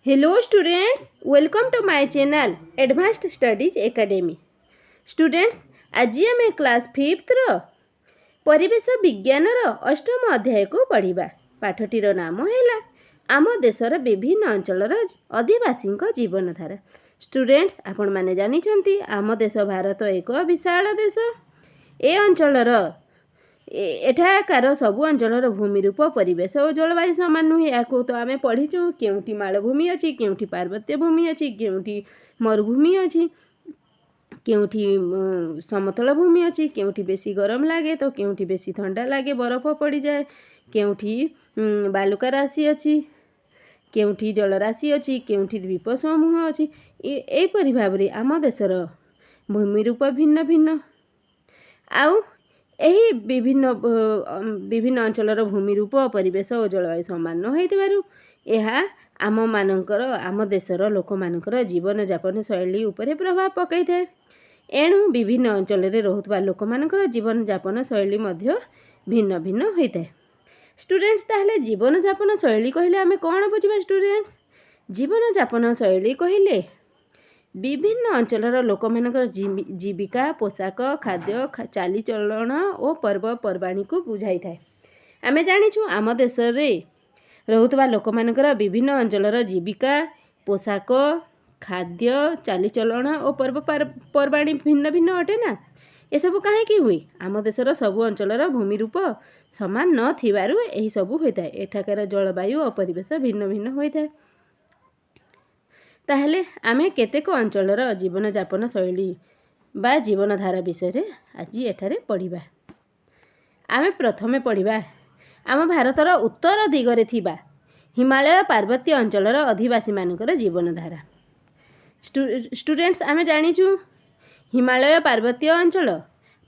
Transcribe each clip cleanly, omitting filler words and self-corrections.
Hello students, welcome to my channel Advanced Studies Academy. Students, आज आम class 5th परिवेश विज्ञान अष्टम अध्याय को पढ़ा। पाठटीर नाम है आम देशर विभिन्न अंचलर आदिवासी जीवनधारा। स्टूडेंट्स, आपण माने जानिछंती आम देश भारत एक विशाल देश। ए अंचलर एठाकार सबु अंचलर भूमि रूप परिवेश और जलवायु सामान नुहे। या तो आम पढ़ीचु केउठी मालभूमि अच्छी, केउठी पार्वत्य भूमि अच्छी, केउठी मरुभूमि अच्छी, केउठी समतल भूमि अच्छी, केउठी बेसी गरम लगे तो केउठी बेसी ठंडा लगे, बरफ पड़ जाए, केउठी बालुका राशि अच्छी, केउठी जलराशि अच्छी, केउठी द्वीप समूह अच्छी। एपरि भाव में आम देशर भूमि रूप भिन्न भिन्न। आउ एही विभिन्न अंचलर भूमि रूप परिवेश और जलवायु समान होइतिबारु एहा आम देशर लोक मानकर जीवन यापन शैली उपरे प्रभाव पकई थाए। एणु विभिन्न अंचल रे रहुतबा लोक मानकर जीवन यापन शैली मध्य भिन्न भिन्न होइताए। स्टूडेंट्स, ताहले जीवन यापन शैली कहले आमे कोन बुझिबा? स्टूडेंट्स, जीवन यापन शैली कहले विभिन्न अंचलर लोक मानकर जीविका, पोशाक, खाद्य, चालीचलन और पर्वपर्वाणी को बुझाई थाए। आमे जानिछु आम देश रे रहुतबा लोक मानकर विभिन्न अंचलर जीविका, पोशाक, खाद्य, चालीचलन और पर्वपर्वाणी भिन्न भिन्न अटे ना। ए सब काहे कि हुए? आम देशर सबु अंचलर भूमि रूप समान न थिबारु एही सबु होइताए। एठाकार जलवायु और परिवेश भिन्न भिन्न होइताए। ताहले आमे केतेक अंचलर जीवन यापन शैली बा जीवनधारा विषय आज एठारे पढ़िबा। आमे प्रथमे पढ़िबा आम भारतर उत्तर दिगरे थिबा हिमालय पार्वत्य अंचलर अधिवासी मानकर जीवनधारा। स्टूडेंट्स, आमे जानिछु हिमालय पार्वत्य अंचल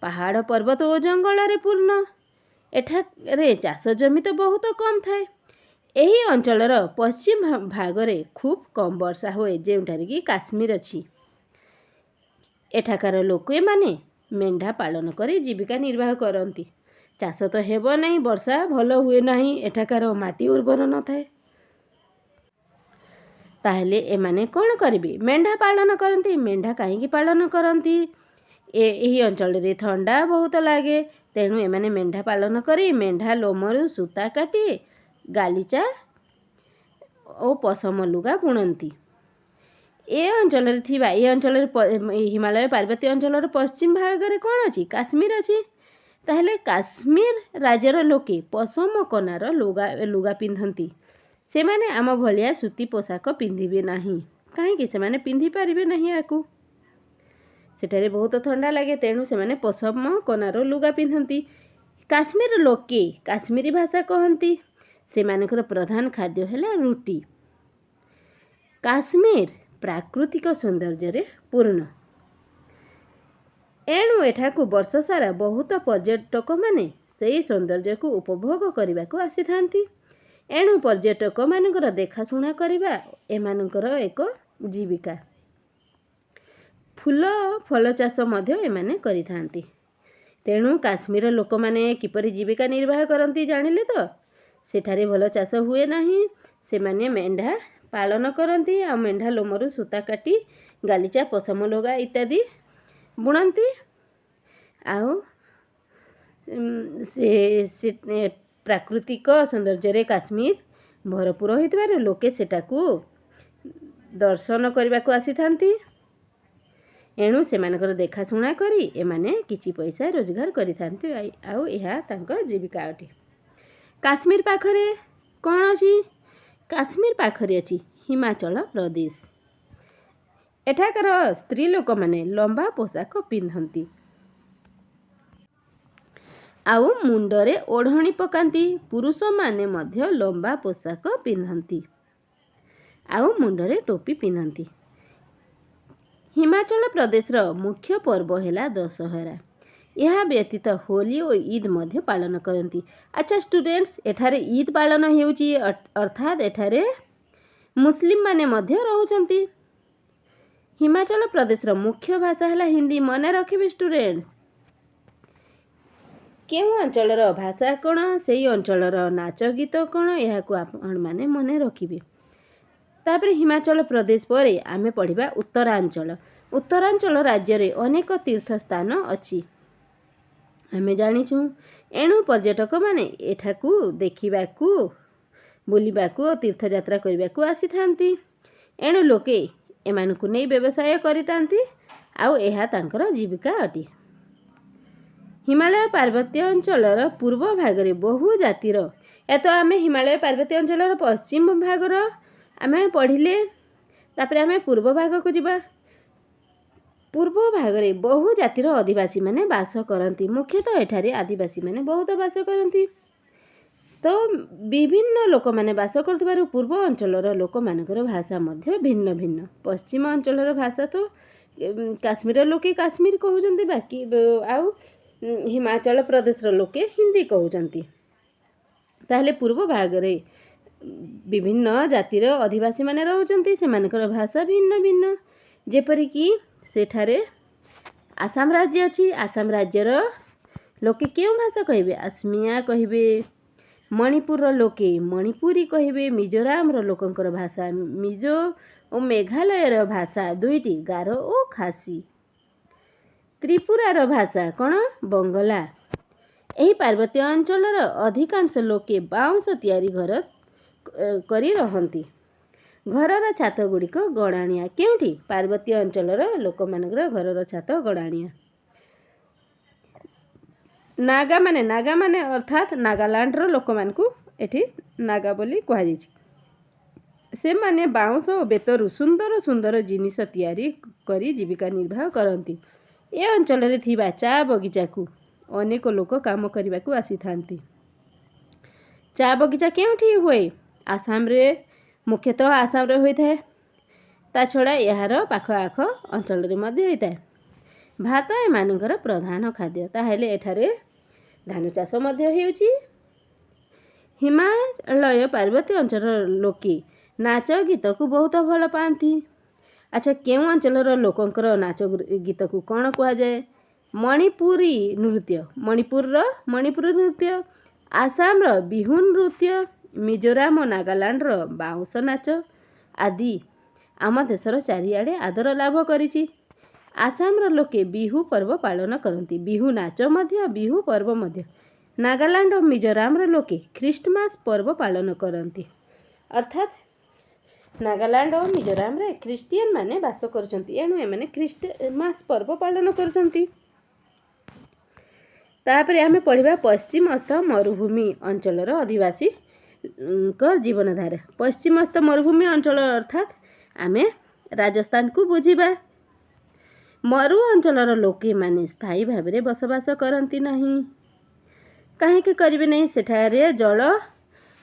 पहाड़, पर्वत और जंगल रे पूर्ण। एठारे चाष जमी तो बहुत कम थाए। एही अंचलर पश्चिम भागरे खूब कम वर्षा हुए, जेउठारे कि काश्मीर अच्छी। एठाकार लोक माने मेंढा पालन करी जीविका निर्वाह करती। चाष तो हेबो नहीं, वर्षा भल हुए नहीं, एठाकार माटी उर्वर न थाए। ताहले एमाने कौन करिबे? मेंढा पालन करती। मेंढा काहेकि पालन करती? एही अंचल रे ठंडा बहुत लगे, तेणु एमाने मेंढा पालन करी मेंढा लोमरु सूता काटी गालीचा और पशम लुगा बुणती। ए अंचल हिमालय पार्वत्य अंचल पश्चिम भाग में कौन अच्छी? काश्मीर अच्छी। ताहले काश्मीर राज्यर लोके पशम कनार लुगा पिंधती। से माने आम भलिया सूती पोशाक पिंधिबे नहीं। काहेकि से माने पिंधि पारिबे नहीं। आकु सेठारे बहुत ठंडा लगे, तेणु से माने पशम कनार लुगा पिंधती। काश्मीर लोके काश्मीरी भाषा कहती। से मानकर प्रधान खाद्य है रुटी। काश्मीर प्राकृतिक सौंदर्य रे पूर्ण। एणु एठाकु वर्ष सारा बहुत पर्यटक माने सेही सौंदर्य को उपभोग करने को आसी थांती। एणु पर्यटक मानकर देखाशुना करबा एमानकर एक जीविका। फूल फल चाष मध्य एमाने करिथांती। तेणु काश्मीर लोक माने किपरि जीविका निर्वाह करती जानिले तो? सेठारे भल चाष हुए नहीं। से माने मेंढा पालन करती। आ मेंढा लोमरु सूता काटी गालीचा, पशम लुगा इत्यादि बुणती। आउ से प्राकृतिक सौंदर्य रे काश्मीर भरपूर होइतबार लोके सेटाकू दर्शन करने को आसी थांती। एणु सेमानकर देखाशुना करी एमाने किछि पैसा रोजगार करिथांती। आउ एहा तांकर जीविका अटे। काश्मीर पाखरे कौन अच्छी? काश्मीर पाखरे अच्छी हिमाचल प्रदेश। एठाकार स्त्री लोक माने लंबा पोशाक पिंधती। आउ मुंडरे ओढ़णी पकांती। पुरुष माने मध्य लंबा पोशाक पिंधती। आउ मुंडरे टोपी पिंधती। हिमाचल प्रदेश रो मुख्य पर्व है दशहरा। यह व्यतीत होली और ईद मध्य पालन करती। अच्छा स्टूडेंट्स, एठारे ईद पालन हेउची, अर्थात एठारे मुस्लिम माने मध्य रहउचंती। हिमाचल प्रदेश रो मुख्य भाषा है हिंदी। मने रखिबे स्टूडेंट्स। केउ अंचलर भाषा कौन, से अंचलर नाच गीत कौन, यह आपण माने मने रखिबे। तापर हिमाचल प्रदेश पर आमे पढ़िबा उत्तरांचल। उत्तरांचल राज्य रे अनेक तीर्थस्थान अच्छी आमे जानिछुं। एणु पर्यटक माने एठाकू देखिबाकू बुलिबाकू तीर्थयात्रा करबाकू आसीथांती। एणु लोके एमानकू नै व्यवसाय करितांती आउ एहा तांकर जीविका अटे। हिमालय पार्वत्य अंचलर पूर्व भागरे बहु जातिर या तो आमे हिमालय पार्वत्य अंचलर पश्चिम भागर आमे पढ़िले। तापर आमे पूर्व भाग को जिबा। पूर्व भागरे बहु जातिर आदिवासी माने बास करती। मुख्यतः एठारे आदिवासी माने बहुत बास करती। तो विभिन्न लोक माने बास करथिबारु पूर्व अंचलर लोक मानकर भाषा मध्य भिन्न भिन्न। पश्चिम अंचलर भाषा तो काश्मीर लोके काश्मीर कहउजंती, बाकी आउ हिमाचल प्रदेश लोके हिंदी कहउजंती। ताहले पूर्व भागरे विभिन्न जातिर आदिवासी माने रहउजंती, सेमानकर भाषा भिन्न भिन्न। जेपरि कि सेठारे आसाम राज्य अछि। आसाम राज्यर लोके केउ भाषा कहिबे? असमिया कहिबे। मणिपुर लोके मणिपुरी कहिबे। मिजोराम लोकंकर भाषा मिजो और मेघालयर भाषा दुईटी गारो और खासी। त्रिपुरार भाषा कौन? बंगला। एही पार्वत्य अंचलर अधिकांश लोके बाउंश तैयारी घर करी रहंती। घरर छात गुड़िक गड़ाणिया। केउठी? पार्वत्य अंचलर लोक मानकर घरर छात गड़ाणिया। नागा माने अर्थात नागालैंड लोक मानकू एठी नागा बोली कहा जायछि। से माने बाउंश और बेतरु सुंदर सुंदर जिनिस तैयारी करी जीविका निर्वाह करती। ए अंचल रे थिबा चा बगीचा को अनेक लोक काम करबाकू आसीथांती। चा बगीचा केउठी हुए? आसाम रे, मुख्यतः आसाम रे होई थाए। ता छड़ा यार पाख आख अंचल रे मध्य होई थाए। भात एमानकर प्रधान खाद्य। ताहेले एठारे धान चाष मध्य हेउची। हिमालय पार्वत्य अंचल लोके नाच गीत को बहुत भल पाती। अच्छा, केउ अंचलर लोकंकर नाच गीत को कौन कहा जाए? मणिपुरी नृत्य। मणिपुर नृत्य। आसाम बिहू नृत्य। मिजोराम और नागालैंड बाउंश नाच आदि आम देशर चारिआडे आदर लाभ करिछि। आसाम लोके बिहू पर्व पालन करती। बिहू नाच मध्य, बिहू पर्व मध्य। नागालैंड और मिजोराम लोके ख्रीष्टमास पर्व पालन करती। अर्थात नागालैंड और मिजोराम रे ख्रिस्टियन माने बास करछंती। एणु एमाने ख्रीष्टमास पर्व पालन करछंती। तापरे आमे पढ़िबा पश्चिमस्थ मरुभूमि अंचलर आदिवासी जीवनधारा। पश्चिमस्थ मरुभूमि अंचल अर्थात आमे राजस्थान को बुझिबा। मरु अंचलर लोके माने स्थायी भाव में बसवास करती नहीं। कहीं करिबे नहीं? सेठारे जल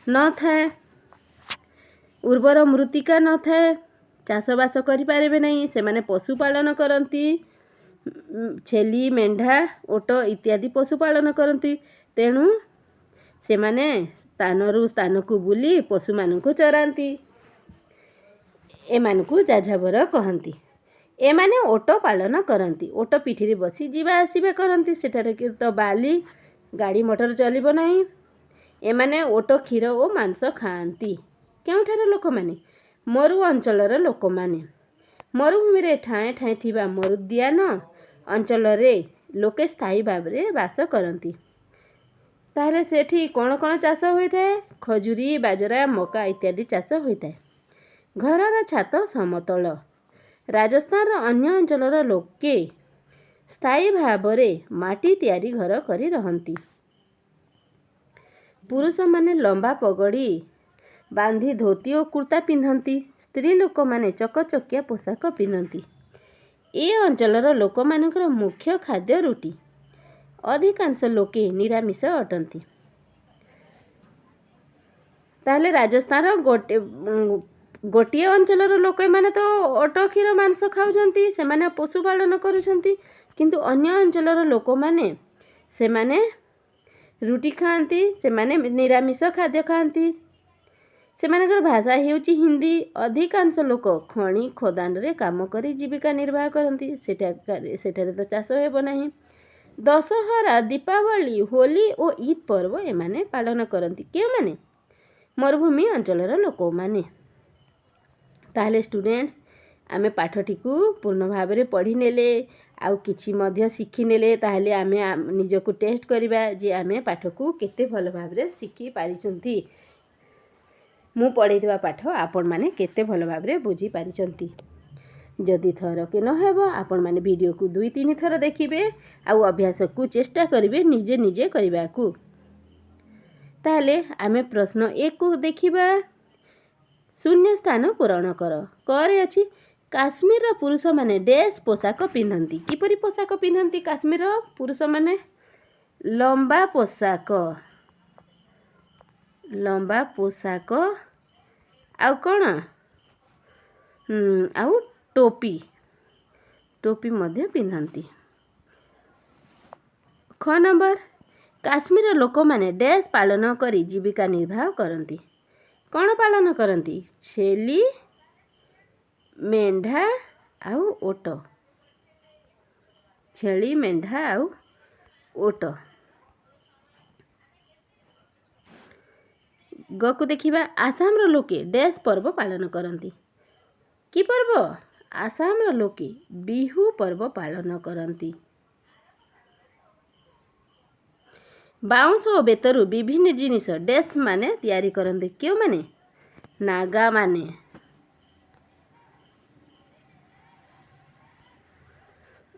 न थाए, उर्वर मृत्तिका न थाए, चाषबास करिपारिबे नहीं। सेमाने पशुपालन करती। छेली, मेंढा, ओट इत्यादि पशुपालन करती। तेणु सेमाने स्थानरु स्थान को बुली पशु मानकु चरांती। एमानकु जाझावर कहती। एमाने ओट पालन करती। ओट पिठी बसी जीवा आसीबा करती। सेठारे तो बाली गाड़ी मोटर चलिबो नहीं। एमाने ओट क्षीर और मांस खाती। केउठार लोक माने? मरु अंचलर लोक माने। मरुभूमि रे ठाए ठाए थिबा मरुद्यान अंचल रे लोके स्थायी भाव में बास करती। ताहले सेठी कौन कौन चाष होता है? खजुरी, बाजरा, मका इत्यादि चाष होता है। घरर छात समतल। राजस्थान अन्य अंचलर लोके स्थायी भाव में माटी तैयारी घर करी रहंती। पुरुष माने लंबा पगड़ी बांधी धोती और कुर्ता पिंधती। स्त्री लोक माने चकचकिया पोशाक पिंधती। ए अंचलर लोक मानकर मुख्य खाद्य रुटी। अधिकांश लोके निरामिष अटंती। ताहले राजस्थान गोटे अंचलर लोक माने तो ओट क्षीर मांस खाउछंती। सेमाने पशुपालन करुछंती। किंतु अन्य अंचलर लोक माने सेमाने रुटी खाती। सेमाने निरामिष खाद्य खाती। सेमानकर भाषा हेउची हिंदी। अधिकांश लोक खणी खोदान रे काम करी जीविका निर्वाह करती। सेठारे तो चाष हेबो नहीं। दशहरा, दीपावली, होली और ईद पर्व एमाने पालन करती। के माने? मरुभूमि अंचलर लोक माने। ताहले स्टूडेंट्स आमे पाठटी को पूर्ण भाव में पढ़ी नेले आउ किछि मध्य शिखी नेले ताहले आमे निजको टेस्ट करिबा जे आमे पाठ को केते भल भाव में शिखी पारिचंती मु पढ़ेइथिबा पाठ आपण माने केते भल भाव में बुझी पारिचंती। जदि थर के न हेबो आपण माने वीडियो को 2-3 थर देखिबे आउ अभ्यास को चेष्टा करिवे निजे निजे करिबा को। ताहले आमे प्रश्न 1 को देखिबा। शून्य स्थान पूरण कर। करे अछि काश्मीर पुरुष माने डैश पोशाक पिंधंती। किपरि पोशाक पिंधंती काश्मीर पुरुष माने लंबा पोशाक आउ कोन आउ टोपी मध्य पिंधंती। ख नंबर काश्मीर लोक माने डैश पालन करी जीविका निर्वाह करंती। कौन पालन करंती? छेली मेंढा आउ ओट। छेली मेंढा आउ ओट। ग को देखिबा। आसाम रो लोके डैश पर्व पालन करंती। कि पर्व? आसाम रो लोके बिहू पर्व पालन करंती। बाउंस और बेतरु विभिन्न जिनिस डैश माने तैयारी करंती। क्यों माने? नागा माने।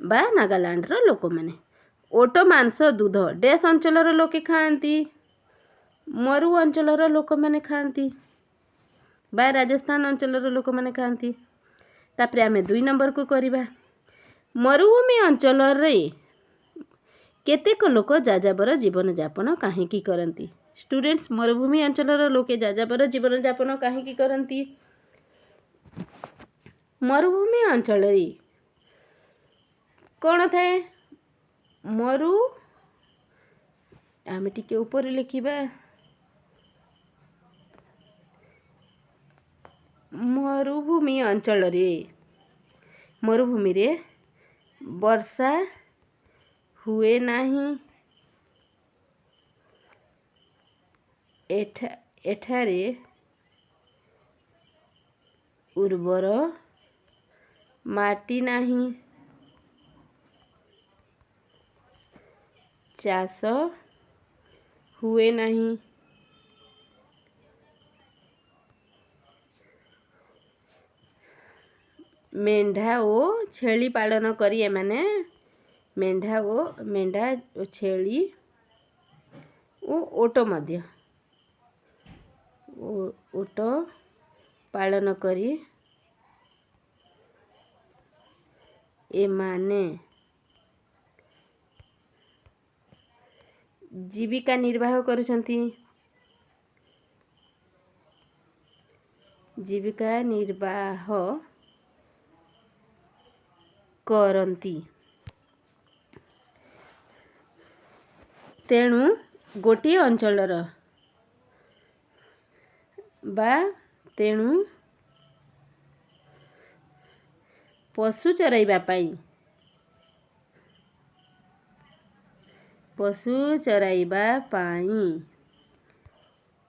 बा नागालैंड रो लोक माने। ओट मांस दूध डैश अंचल रो लोके खांती। मरु अंचल रो लोक माने खांती। बा राजस्थान अंचल रो लोक माने खांती। तापरे आमे 2 नंबर को करिबा। मरुभूमि अंचल रे केतेक लोक जाजाबर जीवन यापन काहेकि करंती? स्टूडेंट्स मरुभूमि अंचल लोके जाजाबर जीवन यापन काहेकि करंती? मरुभूमि अंचल रे कौन थाए? आमे टिके ऊपर लिखिबा। मरुभूमि अंचल रे मरुभूमि रे वर्षा हुए नहीं। एठारे उर्वर माटी नहीं। चाष हुए नहीं। मेंढा ओ छेली पालन करी माने मेंढा ओ छेली ओ ओट मध्य ओट पालन करी ए माने जीविका निर्वाह करुछंती। जीविका निर्वाह करंती। तेणु गोटी अंचलर बा तेणु पशु चराइबा पाई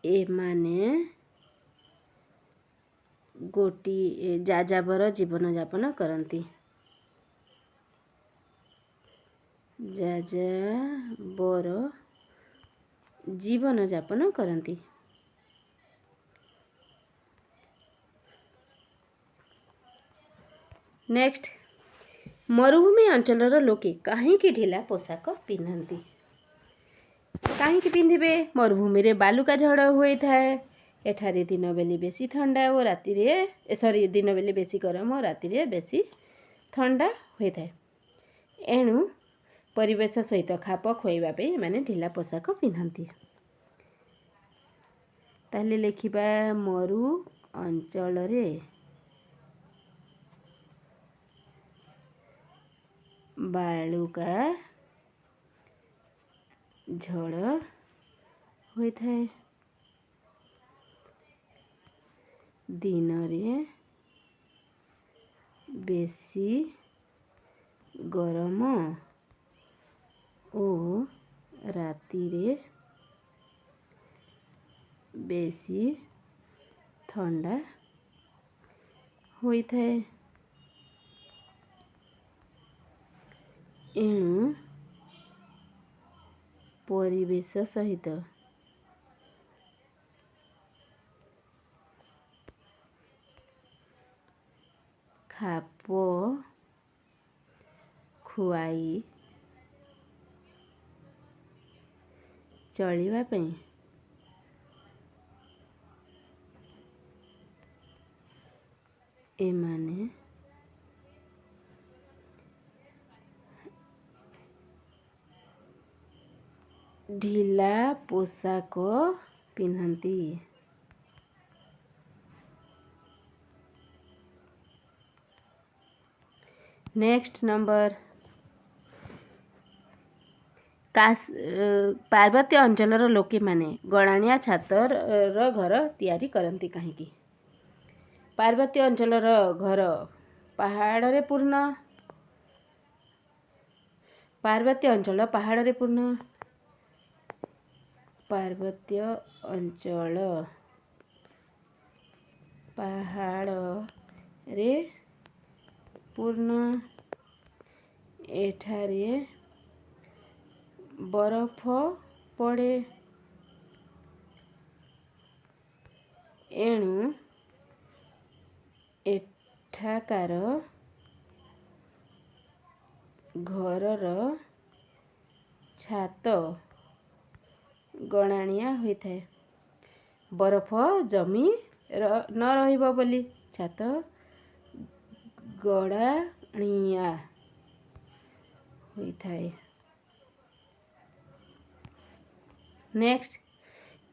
ए माने गोटी जाजाबर जीवन यापन करंती। जाजाबर जीवन यापन करंती। नेक्स्ट मरुभूमि अंचलर लोके काहेकि ढिला पोशाक पिंधंती? काहेकि पिंधिबे? मरुभूमि रे बालुका झड़ होई थाए। एठारे दिन बेली बेसी ठंडा और राति रे दिन बेली बेसी गरम और राति रे बेसी ठंडा होई थाए। एणु परिवेश सहित खाप खोइबा पे माने ढिला पोशाक पिंधंती। ताहले लिखिबा मरु अंचल रे बालुका झड़ होई थाए। दिन रे बेसी गरम ओ राति रे बेसी ठंडा ହୋଇଥାଏ। ଏଣୁ ପରିବେଶ ସହିତ ଖାପ ଖୁଆଇ ଚଳିବା ପାଇଁ ଏମାନେ ଢିଲା ପୋଷାକ ପିନ୍ଧନ୍ତି। ନେକ୍ସଟ ନମ୍ବର, ପାର୍ବତ୍ୟ ଅଞ୍ଚଳର ଲୋକେମାନେ ଗଡ଼ାଣିଆ ଛାତର ଘର ତିଆରି କରନ୍ତି କାହିଁକି? ପାର୍ବତ୍ୟ ଅଞ୍ଚଳର ଘର ପାହାଡ଼ରେ ପୂର୍ଣ୍ଣ। ପାର୍ବତ୍ୟ ଅଞ୍ଚଳ ପାହାଡ଼ରେ ପୂର୍ଣ୍ଣ। ପାର୍ବତ୍ୟ ଅଞ୍ଚଳ ପାହାଡ଼ରେ ପୂର୍ଣ୍ଣ। ଏଠାରେ ବରଫ ପଡ଼େ। ଏଣୁ ଏଠାକାର ଘରର ଛାତ ଗଡ଼ାଣିଆ ହୋଇଥାଏ। ବରଫ ଜମି ନ ରହିବ ବୋଲି ଛାତ ଗଡ଼ାଣିଆ ହୋଇଥାଏ। ନେକ୍ସଟ,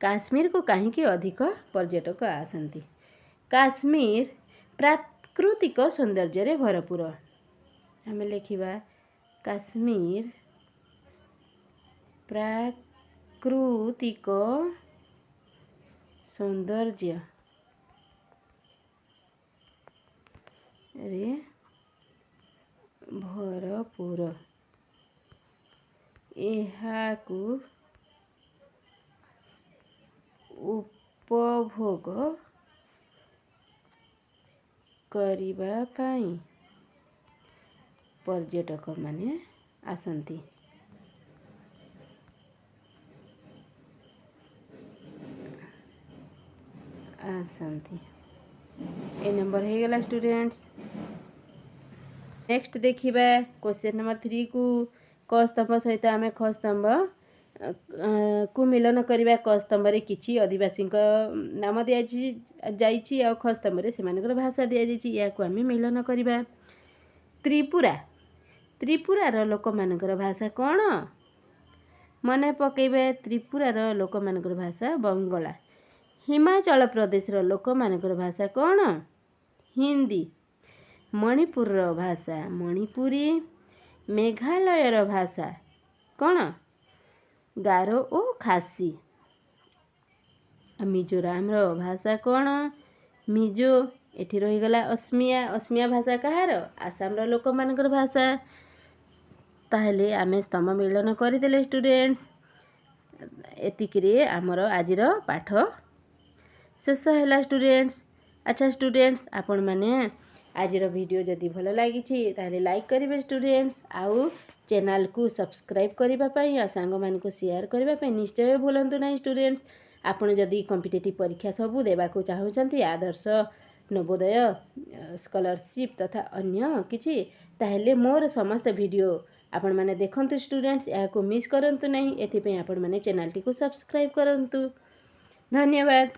କାଶ୍ମୀରକୁ କାହିଁକି ଅଧିକ ପର୍ଯ୍ୟଟକ ଆସନ୍ତି? କାଶ୍ମୀର ପ୍ରାକୃତିକ ସୌନ୍ଦର୍ଯ୍ୟରେ ଭରପୁର। ଆମେ ଲେଖିବା କାଶ୍ମୀର ପ୍ରାକୃତିକ ସୌନ୍ଦର୍ଯ୍ୟରେ ଭରପୁର। ଏହାକୁ ଉପଭୋଗ କରିବା ପାଇଁ ପର୍ଯ୍ୟଟକମାନେ ଆସନ୍ତି। ଏ ନମ୍ବର ହେଇଗଲା ଷ୍ଟୁଡେଣ୍ଟସ୍। ନେକ୍ସଟ ଦେଖିବା କ୍ୱେଶ୍ଚନ୍ ନମ୍ବର 3କୁ କ ସ୍ତମ୍ଭ ସହିତ ଆମେ ଖ ସ୍ତମ୍ଭ କୁ ମିଳନ କରିବା। କ ସ୍ତମ୍ଭରେ କିଛି ଅଧିବାସୀଙ୍କ ନାମ ଦିଆଯାଇଛି ଆଉ ଖ ସ୍ତମ୍ଭରେ ସେମାନଙ୍କର ଭାଷା ଦିଆଯାଇଛି। ଏହାକୁ ଆମେ ମିଳନ କରିବା। ତ୍ରିପୁରା, ତ୍ରିପୁରାର ଲୋକମାନଙ୍କର ଭାଷା କ'ଣ? ମନେ ପକାଇବେ। ତ୍ରିପୁରାର ଲୋକମାନଙ୍କର ଭାଷା ବଙ୍ଗଳା। ହିମାଚଳ ପ୍ରଦେଶର ଲୋକମାନଙ୍କର ଭାଷା କ'ଣ? ହିନ୍ଦୀ। ମଣିପୁରର ଭାଷା ମଣିପୁରୀ। ମେଘାଳୟର ଭାଷା କ'ଣ? ଗାରୋ ଓ ଖାସି। ମିଜୋରାମର ଭାଷା କ'ଣ? ମିଜୋ। ଏଠି ରହିଗଲା ଅସ୍ମିଆ। ଅସ୍ମିଆ ଭାଷା କାହାର? ଆସାମର ଲୋକମାନଙ୍କର ଭାଷା। ତାହେଲେ ଆମେ ସ୍ତମ୍ଭ ମିଳନ କରିଦେଲେ ଷ୍ଟୁଡେଣ୍ଟସ୍। ଏତିକିରେ ଆମର ଆଜିର ପାଠ ଶେଷ ହେଲା ଷ୍ଟୁଡେଣ୍ଟସ୍। ଆଚ୍ଛା ଷ୍ଟୁଡେଣ୍ଟସ୍, ଆପଣମାନେ ଆଜିର ଭିଡ଼ିଓ ଯଦି ଭଲ ଲାଗିଛି ତାହେଲେ ଲାଇକ୍ କରିବେ ଷ୍ଟୁଡେଣ୍ଟସ୍। ଆଉ ଚ୍ୟାନେଲକୁ ସବସ୍କ୍ରାଇବ୍ କରିବା ପାଇଁ ଆଉ ସାଙ୍ଗମାନଙ୍କୁ ସେୟାର କରିବା ପାଇଁ ନିଶ୍ଚୟ ଭୁଲନ୍ତୁ ନାହିଁ ଷ୍ଟୁଡେଣ୍ଟସ୍। ଆପଣ ଯଦି କମ୍ପିଟେଟିଭ୍ ପରୀକ୍ଷା ସବୁ ଦେବାକୁ ଚାହୁଁଛନ୍ତି, ଆଦର୍ଶ, ନବୋଦୟ, ସ୍କଲାରସିପ୍ ତଥା ଅନ୍ୟ କିଛି, ତାହେଲେ ମୋର ସମସ୍ତ ଭିଡ଼ିଓ ଆପଣମାନେ ଦେଖନ୍ତୁ ଷ୍ଟୁଡେଣ୍ଟସ୍। ଏହାକୁ ମିସ୍ କରନ୍ତୁ ନାହିଁ। ଏଥିପାଇଁ ଆପଣମାନେ ଚ୍ୟାନେଲଟିକୁ ସବସ୍କ୍ରାଇବ୍ କରନ୍ତୁ। ଧନ୍ୟବାଦ।